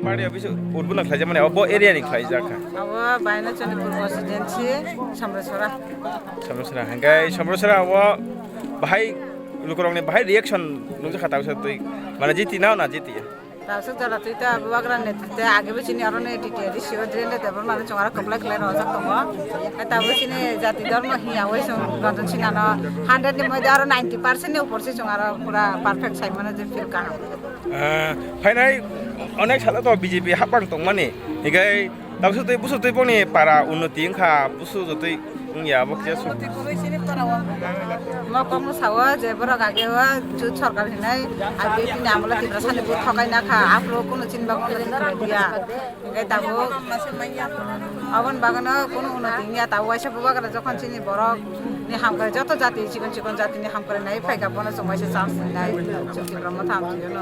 Party habis urban nak saja mana? Apa area ni kelai jaga? Awak bayar Candipur Constituency Samrasura. Samrasura. Hanggai Samrasura awak bahai lukurang ni bahai reaction nunggu kata usah tu. Mana jiti nau na jiti ya? Tahu sudah tu itu abu bagran itu. Agar begini orang ni di siwa drain itu baru mana cungar kepala kelai rozak tunggu. Tahu begini jati dorma hiya awak sung nonton sini ana 100 ni mungkin orang 90% ni upor si cungar pura perfect saya mana jadi feel kan. Finally অনেক সালে তো BJP হাপাং তং মানে হিগাই তাবসু তুই বুসু তুই বনি পারা উন্নতি খা বুসু যতই ইয়া বকছে সু মা কম সাওয়া যে বড় গাগেওয়া জুত সরকার হিনাই আর বিপি নামলা তিব্রা সানিবু ঠকাই না খা আপলো কোন চিনবা কোন দিয়া হিগাই তাবো আবন বাগানো কোন উন্নতি নিয়া তাও আইসা বাগানো যখন চিনি বড় ni ham করে যত জাতি চিকন চিকন জাতি ni ham করে নাই ফাইকা বনা সময় চান্স নাই চুক্তি ব্রহ্ম থাম জন্য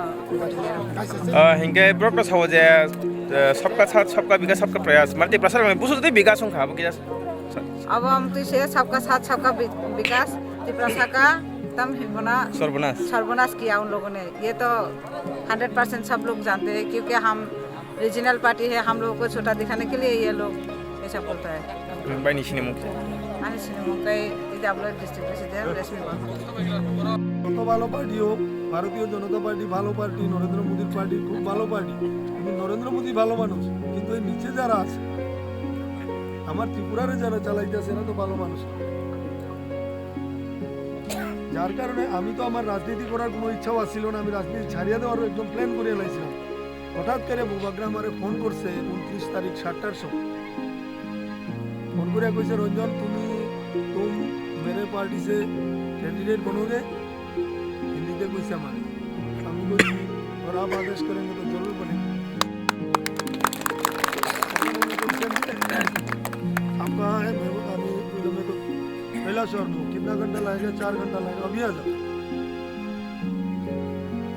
হিংগে ব্রক সাও যে सबका साथ सबका विकास सबका प्रयास मारते प्रसार में बुसु तो विकास हों खाब किया अब हम तो इसे सबका साथ सबका विकास तिप्रसा का तम हिलबना सर्वनाश किया उन लोगों ने ये तो 100% सब लोग जानते हैं क्योंकि हम रीजनल पार्टी है हम लोगों को छोटा दिखाने के लिए ये लोग ऐसा बोलता है बाई निशिने मुक्ति आने सिने मुक्ति इधर आप लोग डिस्ट्रिक्ट प्रेसिडेंट रेशमी কত ভালো পার্টি হোক ভারতীয় জনতা পার্টি ভালো পার্টি নরেন্দ্র মোদীর পার্টি খুব ভালো পার্টি কিন্তু নরেন্দ্র মোদী ভালো মানুষ কিন্তু এই নিচে যারা আছে আমার ত্রিপুরারে যারা চালাইতেছে এরা তো ভালো মানুষ যার কারণে আমি তো আমার রাজনীতি করার কোনো ইচ্ছাও আসছিল না আমি রাজনীতি ছাড়িয়ে দেওয়ার একদম প্ল্যান করে এলাইছিলাম হঠাৎ করে বুবাগ্রা আমারে ফোন করছে 29 তারিখ 7টার সময় ফোন করে কইছে রঞ্জন তুমি मेरे पार्टी से कैंडिडेट बनोगे हिंदी में कोई सामान हम कोई और आप आदेश करेंगे तो जरूर बनेंगे आप कहाँ है मैं तो पहला शहर में कितना घंटा लगेगा 4 घंटा लगेगा अभी आ जाओ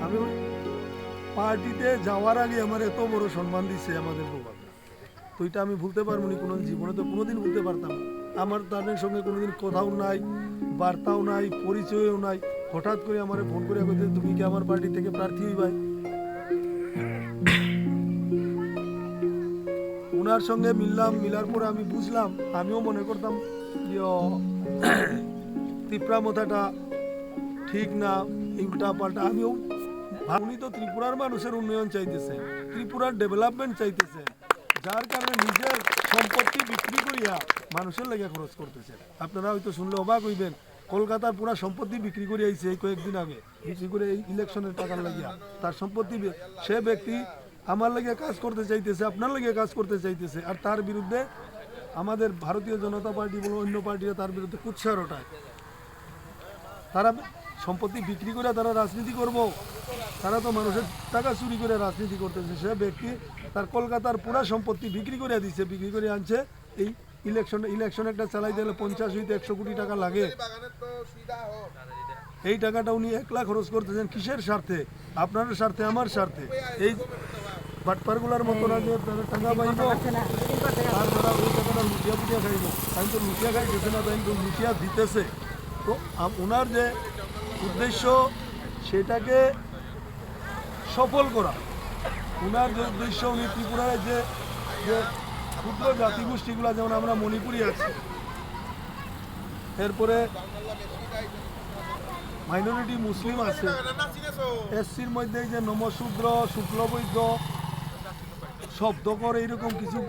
আমি পার্টিতে যাওয়ার আগে আমার এত বড় সম্মান দিছে আমাদের বাবা তো এটা আমি ভুলতে পারবো না কোনো জীবনে তো কোনোদিন ভুলতে পারতাম না আমার তাদের সঙ্গে কোনোদিন কথাও নাই বার্তাও নাই পরিচয়ও নাই হঠাৎ করে আমারে ফোন করে কইতে তুমি কি আমার পার্টি থেকে প্রার্থী হইবাই ওনার সঙ্গে মিলার পরে আমি বুঝলাম আমিও মনে করতাম যে ত্রিপুরা মাথাটা ঠিক না উল্টা পাল্টা আমিও উনি তো ত্রিপুরার মানুষের উন্নয়ন চাইতেছে ত্রিপুরার ডেভেলপমেন্ট চাইতেছে যার কারণে নিজের সম্পত্তি বিক্রি করিয়া মানুষের লেগে খরচ করতেছে আপনারা হয়তো শুনলে অবাক হইবেন কলকাতার পুরা সম্পত্তি বিক্রি করে আইছে এই কয়েকদিন আগে বিক্রি করে এই ইলেকশনের টাকার লাগিয়া তার সম্পত্তি সে ব্যক্তি আমার লাগে কাজ করতে চাইতেছে আপনার লাগে কাজ করতে চাইতেছে আর তার বিরুদ্ধে আমাদের ভারতীয় জনতা পার্টি বলো অন্য পার্টিরা তার বিরুদ্ধে কুৎসার ওঠায় তারা সম্পত্তি বিক্রি করে তারা রাজনীতি করব তারা তো মানুষের টাকা চুরি করে রাজনীতি করতেছে সে ব্যক্তি তার কলকাতার পুরা সম্পত্তি বিক্রি করে দিচ্ছে বিক্রি করে আনছে এই ইলেকশন একটা চালাই দিলে 50 হইতে 100 কোটি টাকা লাগে এই টাকাটা উনি 1 লাখ খরচ করতেছেন কিসের স্বার্থে আপনার স্বার্থে আমার স্বার্থে এই বাটপারগুলার মতো আগে টাকা পাইব আর তারা ওই টাকাটা লুটিয়া পুটিয়া খাইব আমি তো লুটিয়া খাই গেছে না তাই তো লুটিয়া দিতেছে তো ওনার যে উদ্দেশ্য সেটাকে সফল করা ওনার যে উদ্দেশ্য উনি ত্রিপুরায় যে ক্ষুদ্র জাতিগোষ্ঠীগুলো যেমন আমরা মণিপুরি আছি এরপরে মাইনরিটি মুসলিম আছে এসসির মধ্যে যে নমশূদ্র শুক্লবৈদ্য শব্দকর এইরকম কিছু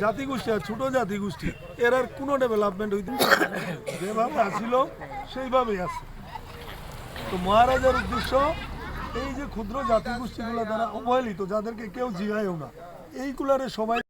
জাতিগোষ্ঠী আর ছোট জাতিগোষ্ঠী এর আর কোনো ডেভেলপমেন্ট হইতে যেভাবে আসছিল সেইভাবেই আছে তো মহারাজার উদ্দেশ্য এই যে ক্ষুদ্র জাতিগোষ্ঠীগুলো যারা অবহেলিত যাদেরকে কেউ জিগায়ও না এইগুলারে সবাই